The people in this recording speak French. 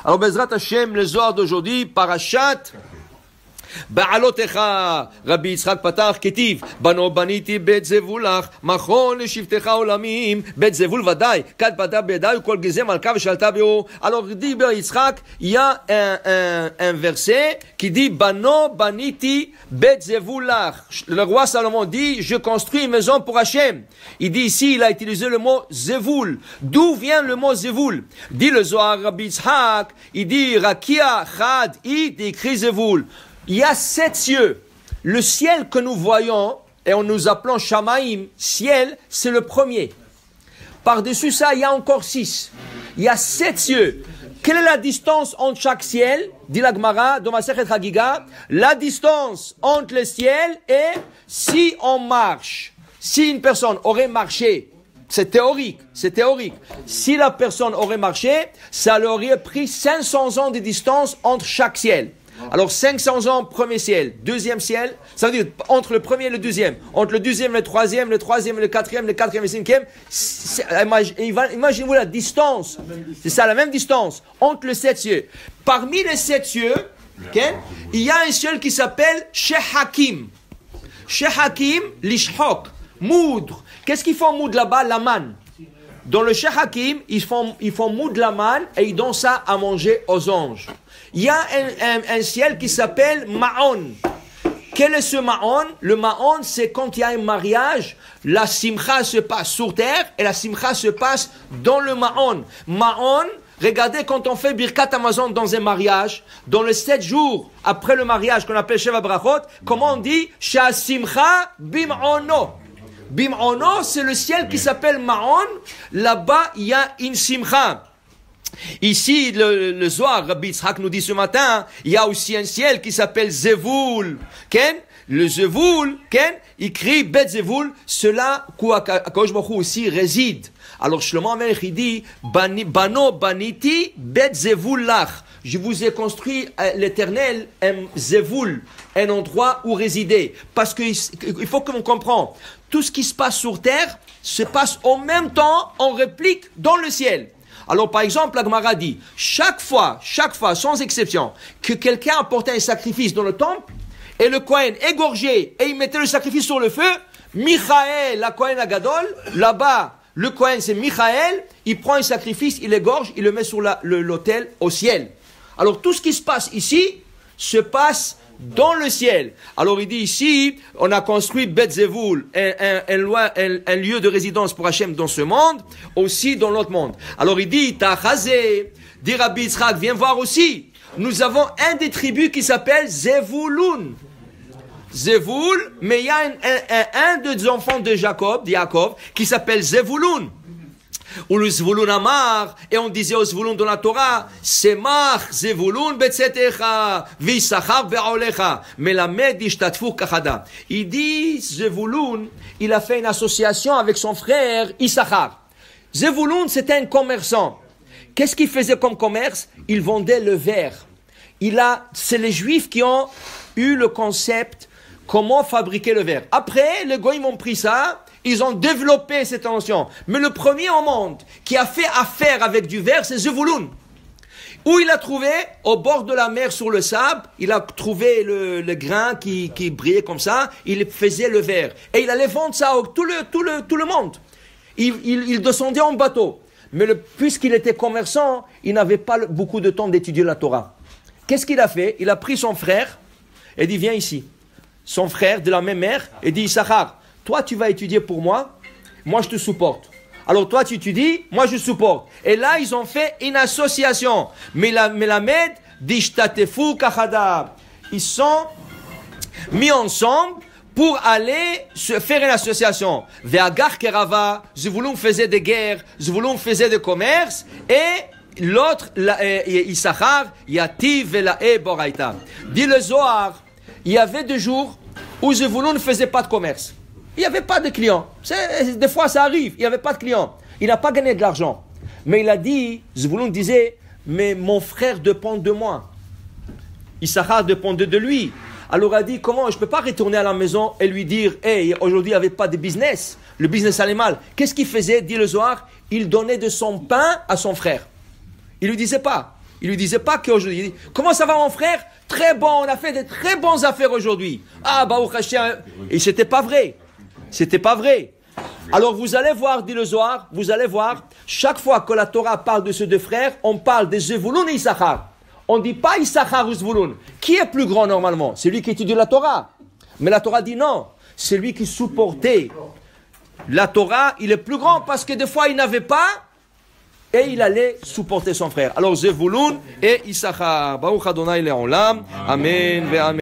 Alors, Bezrat Hashem, le Zohar d'aujourd'hui, Parashat בעלותיך, רבי יצחק פתח כתיב, בנו בניתי בית זבולך, מכון לשבטך עולמים, בית זבול ודאי, כד פדה בידי וכל גזי מלכה ושלטה בו. Alors dit Yitzhak, il y a un verset qui dit, bano baniti bet zevulach. Le roi Salomon dit, je construis une maison pour Hachem. Il dit ici, il a utilisé le mot zevul. D'où vient le mot zevul? Dit le Zohar Rabbi Yitzhak, il dit, rakia chad it écrit zevul. Il y a 7 cieux. Le ciel que nous voyons, et on nous appelons Shamaim, ciel, c'est le premier. Par-dessus ça, il y a encore 6. Il y a 7 cieux. Quelle est la distance entre chaque ciel? Dit la Gemara, dans Masechet Chagiga, la distance entre le ciel et si on marche. Si une personne aurait marché, c'est théorique. Si la personne aurait marché, ça leur aurait pris 500 ans de distance entre chaque ciel. Alors 500 ans, premier ciel, deuxième ciel, ça veut dire entre le premier et le deuxième, entre le deuxième et le troisième et le quatrième et le cinquième, imaginez-vous la distance, c'est ça la même distance, entre les 7 cieux. Parmi les 7 cieux, okay, il y a un ciel qui s'appelle Shehakim. Shehakim, lishhok, moudre. Qu'est-ce qu'ils font moudre là-bas? La manne. Dans le Shehakim, ils font moudre la manne et ils donnent ça à manger aux anges. Il y a un ciel qui s'appelle Ma'on. Quel est ce Ma'on? Le Ma'on, c'est quand il y a un mariage, la simcha se passe sur terre et la simcha se passe dans le Ma'on. Ma'on, regardez quand on fait Birkat Hamazon dans un mariage, dans les 7 jours après le mariage qu'on appelle Sheva Brachot, comment on dit? Sha simcha bim'ono. Bim'ono, c'est le ciel qui s'appelle Ma'on. Là-bas, il y a une simcha. Ici, le Zohar, Rabbi Yitzhak nous dit ce matin, il y a aussi un ciel qui s'appelle Zevul. Ken? Le Zevul, Ken? Il crie Bet Zevul, cela où Akadosh Baruch Hu aussi réside. Alors Shlomo Amelech il dit, Bano baniti Bet Zevul lach. Je vous ai construit l'éternel, un Zevul, un endroit où résider. Parce qu'il faut que l'on comprenne, tout ce qui se passe sur terre se passe en même temps en réplique dans le ciel. Alors, par exemple, la Gemara dit, chaque fois, sans exception, que quelqu'un apportait un sacrifice dans le temple, et le Kohen égorgeait, et il mettait le sacrifice sur le feu, Michael, la Kohen Agadol, là-bas, le Kohen c'est Michael, il prend un sacrifice, il égorge, il le met sur l'autel au ciel. Alors, tout ce qui se passe ici, se passe dans le ciel. Alors il dit ici, on a construit Bet Zevul, un lieu de résidence pour Hachem dans ce monde, aussi dans l'autre monde. Alors il dit, Tachazé, dit Rabbi Yitzhak, viens voir aussi. Nous avons un des tribus qui s'appelle Zevulun. Zevul, mais il y a un des enfants de Jacob, qui s'appelle Zevulun. Ou le Zvulun Amar, et on disait au Zvulun dans la Torah, Semach Zevulun betzetecha, Visachar be'olecha, melamed ishtatfu kachada. Il dit, Zevulun, il a fait une association avec son frère Issachar. Zevulun, c'était un commerçant. Qu'est-ce qu'il faisait comme commerce? Il vendait le verre. C'est les Juifs qui ont eu le concept, comment fabriquer le verre. Après, les Goïms ont pris ça, ils ont développé cette notion. Mais le premier au monde qui a fait affaire avec du verre, c'est Zevulun. Où il a trouvé, au bord de la mer sur le sable, il a trouvé le grain qui brillait comme ça, il faisait le verre. Et il allait vendre ça à tout le monde. Il descendait en bateau. Mais puisqu'il était commerçant, il n'avait pas beaucoup de temps d'étudier la Torah. Qu'est-ce qu'il a fait? Il a pris son frère et dit, viens ici. Son frère de la même mère, et dit, Issachar, toi tu vas étudier pour moi je te supporte. Alors toi tu étudies, moi je supporte. Et là ils ont fait une association. Melamed d'ishtatefu kachada. Ils sont mis ensemble pour aller se faire une association. Ve'agar kerava, Zvulun faisait des guerres, Zvulun faisait des commerces, et l'autre, Issachar, Yativ ve'la'e boraita. Dit le Zohar, il y avait des jours où Zvulun ne faisait pas de commerce. Il n'y avait pas de clients. Des fois, ça arrive. Il n'y avait pas de clients. Il n'a pas gagné de l'argent. Mais il a dit, Zvulun disait, mais mon frère dépend de moi. Issachar dépendait de lui. Alors il a dit, comment je ne peux pas retourner à la maison et lui dire, hey, aujourd'hui il n'y avait pas de business. Le business allait mal. Qu'est-ce qu'il faisait, dit le Zohar? Il donnait de son pain à son frère. Il ne lui disait pas. Il lui disait pas qu'aujourd'hui. Il dit, comment ça va mon frère? Très bon, on a fait de très bonnes affaires aujourd'hui. Ah, Baruch Hashem. Et c'était pas vrai. C'était pas vrai. Alors vous allez voir, dit le Zohar, vous allez voir, chaque fois que la Torah parle de ces deux frères, on parle de Zevulun et Issachar. On ne dit pas Issachar ou Zvulun. Qui est plus grand normalement? C'est lui qui étudie la Torah. Mais la Torah dit non. C'est lui qui supportait la Torah. Il est plus grand parce que des fois il n'avait pas et il allait supporter son frère. Alors Zevulun et Issachar. Baruch Adonai Le'olam. Amen.